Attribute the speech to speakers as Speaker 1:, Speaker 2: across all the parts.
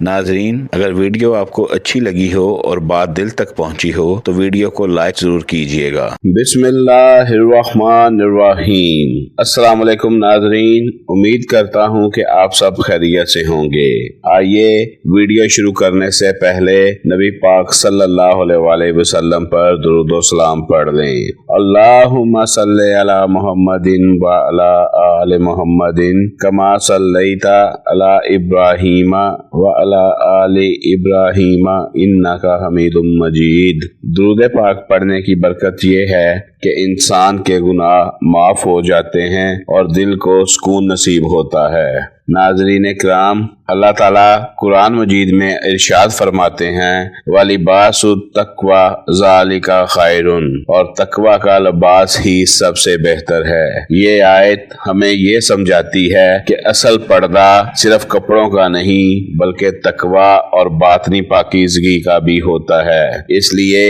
Speaker 1: ناظرین، اگر ویڈیو آپ کو اچھی لگی ہو اور بات دل تک پہنچی ہو تو ویڈیو کو لائک ضرور کیجیے گا۔
Speaker 2: بسم اللہ الرحمن الرحیم۔ السلام علیکم ناظرین، امید کرتا ہوں کہ آپ سب خیریت سے ہوں گے۔ آئیے ویڈیو شروع کرنے سے پہلے نبی پاک صلی اللہ علیہ وآلہ وسلم پر درود و سلام پڑھ لیں۔ اللہم صلی علی محمد وعلی آل محمد کما صلیت علی ابراہیم وعلی آل ابراہیم انک حمید مجید۔ درود پاک پڑھنے کی برکت یہ ہے کہ انسان کے گناہ معاف ہو جاتے ہیں اور دل کو سکون نصیب ہوتا ہے۔ ناظرین کرام، اللہ تعالیٰ قرآن مجید میں ارشاد فرماتے ہیں وَلِبَاسُ التَّقْوَىٰ ذَلِكَ خَيْرٌ، اور تقوی کا لباس ہی سب سے بہتر ہے۔ یہ آیت ہمیں یہ سمجھاتی ہے کہ اصل پردہ صرف کپڑوں کا نہیں بلکہ تقوی اور باطنی پاکیزگی کا بھی ہوتا ہے۔ اس لیے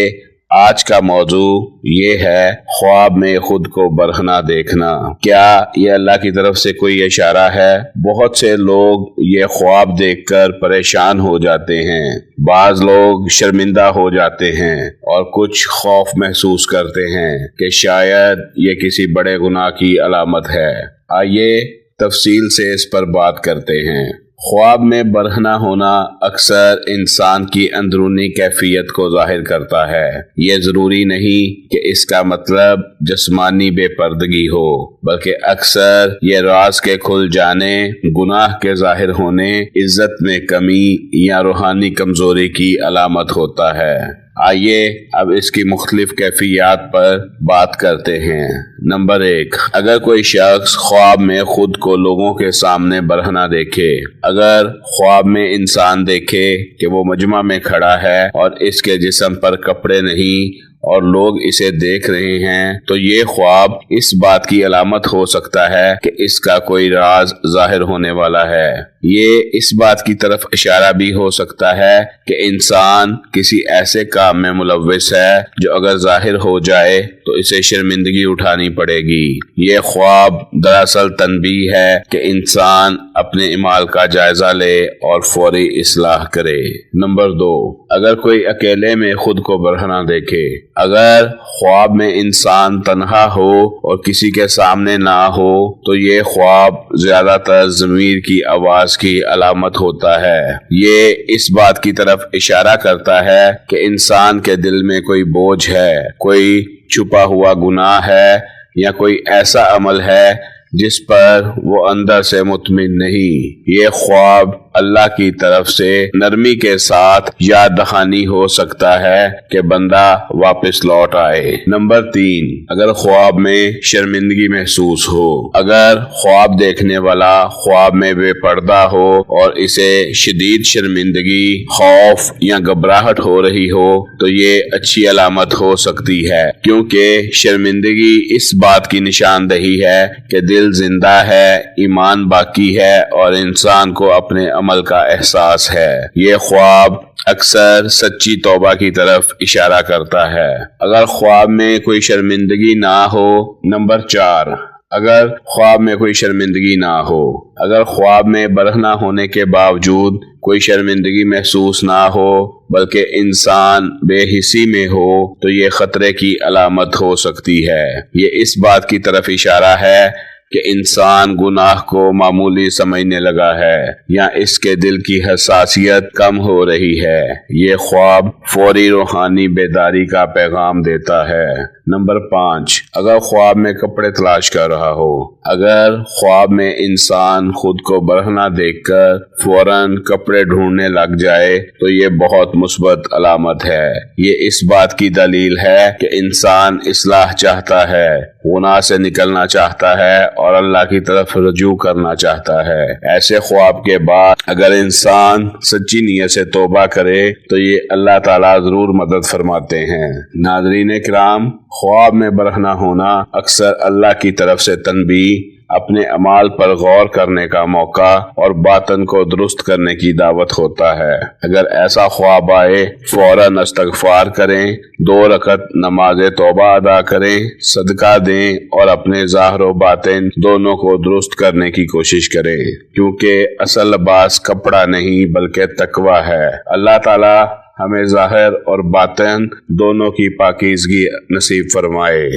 Speaker 2: آج کا موضوع یہ ہے خواب میں خود کو برہنہ دیکھنا۔ کیا یہ اللہ کی طرف سے کوئی اشارہ ہے؟ بہت سے لوگ یہ خواب دیکھ کر پریشان ہو جاتے ہیں، بعض لوگ شرمندہ ہو جاتے ہیں اور کچھ خوف محسوس کرتے ہیں کہ شاید یہ کسی بڑے گناہ کی علامت ہے۔ آئیے تفصیل سے اس پر بات کرتے ہیں۔ خواب میں برہنہ ہونا اکثر انسان کی اندرونی کیفیت کو ظاہر کرتا ہے۔ یہ ضروری نہیں کہ اس کا مطلب جسمانی بے پردگی ہو، بلکہ اکثر یہ راز کے کھل جانے، گناہ کے ظاہر ہونے، عزت میں کمی یا روحانی کمزوری کی علامت ہوتا ہے۔ آئیے اب اس کی مختلف کیفیات پر بات کرتے ہیں۔ نمبر 1، اگر کوئی شخص خواب میں خود کو لوگوں کے سامنے برہنہ دیکھے۔ اگر خواب میں انسان دیکھے کہ وہ مجمع میں کھڑا ہے اور اس کے جسم پر کپڑے نہیں اور لوگ اسے دیکھ رہے ہیں تو یہ خواب اس بات کی علامت ہو سکتا ہے کہ اس کا کوئی راز ظاہر ہونے والا ہے۔ یہ اس بات کی طرف اشارہ بھی ہو سکتا ہے کہ انسان کسی ایسے کام میں ملوث ہے جو اگر ظاہر ہو جائے تو اسے شرمندگی اٹھانی پڑے گی۔ یہ خواب دراصل تنبیہ ہے کہ انسان اپنے اعمال کا جائزہ لے اور فوری اصلاح کرے۔ نمبر 2، اگر کوئی اکیلے میں خود کو برہنہ دیکھے۔ اگر خواب میں انسان تنہا ہو اور کسی کے سامنے نہ ہو تو یہ خواب زیادہ تر ضمیر کی آواز کی علامت ہوتا ہے۔ یہ اس بات کی طرف اشارہ کرتا ہے کہ انسان کے دل میں کوئی بوجھ ہے، کوئی چھپا ہوا گناہ ہے یا کوئی ایسا عمل ہے جس پر وہ اندر سے مطمئن نہیں۔ یہ خواب اللہ کی طرف سے نرمی کے ساتھ یاد دہانی ہو سکتا ہے کہ بندہ واپس لوٹ آئے۔ نمبر 3، اگر خواب میں شرمندگی محسوس ہو۔ اگر خواب دیکھنے والا خواب میں بے پردہ ہو اور اسے شدید شرمندگی، خوف یا گھبراہٹ ہو رہی ہو تو یہ اچھی علامت ہو سکتی ہے، کیونکہ شرمندگی اس بات کی نشاندہی ہے کہ دل زندہ ہے، ایمان باقی ہے اور انسان کو اپنے عمل کا احساس ہے۔ یہ خواب اکثر سچی توبہ کی طرف اشارہ کرتا ہے۔ اگر خواب میں کوئی شرمندگی نہ ہو۔ نمبر 4، اگر خواب میں کوئی شرمندگی نہ ہو۔ اگر خواب میں برہنہ ہونے کے باوجود کوئی شرمندگی محسوس نہ ہو بلکہ انسان بے حسی میں ہو تو یہ خطرے کی علامت ہو سکتی ہے۔ یہ اس بات کی طرف اشارہ ہے کہ انسان گناہ کو معمولی سمجھنے لگا ہے یا اس کے دل کی حساسیت کم ہو رہی ہے۔ یہ خواب فوری روحانی بیداری کا پیغام دیتا ہے۔ نمبر 5، اگر خواب میں کپڑے تلاش کر رہا ہو۔ اگر خواب میں انسان خود کو برہنہ دیکھ کر فوراً کپڑے ڈھونڈنے لگ جائے تو یہ بہت مثبت علامت ہے۔ یہ اس بات کی دلیل ہے کہ انسان اصلاح چاہتا ہے، گناہ سے نکلنا چاہتا ہے اور اللہ کی طرف رجوع کرنا چاہتا ہے۔ ایسے خواب کے بعد اگر انسان سچی نیت سے توبہ کرے تو یہ اللہ تعالیٰ ضرور مدد فرماتے ہیں۔ ناظرین کرام، خواب میں برہنہ ہونا اکثر اللہ کی طرف سے تنبیہ اپنے اعمال پر غور کرنے کا موقع اور باطن کو درست کرنے کی دعوت ہوتا ہے۔ اگر ایسا خواب آئے فوراً استغفار کریں، 2 رکعت نماز توبہ ادا کریں، صدقہ دیں اور اپنے ظاہر و باطن دونوں کو درست کرنے کی کوشش کریں، کیونکہ اصل لباس کپڑا نہیں بلکہ تقوی ہے۔ اللہ تعالی ہمیں ظاہر اور باطن دونوں کی پاکیزگی نصیب فرمائے،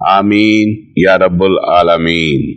Speaker 2: آمین یا رب العالمین۔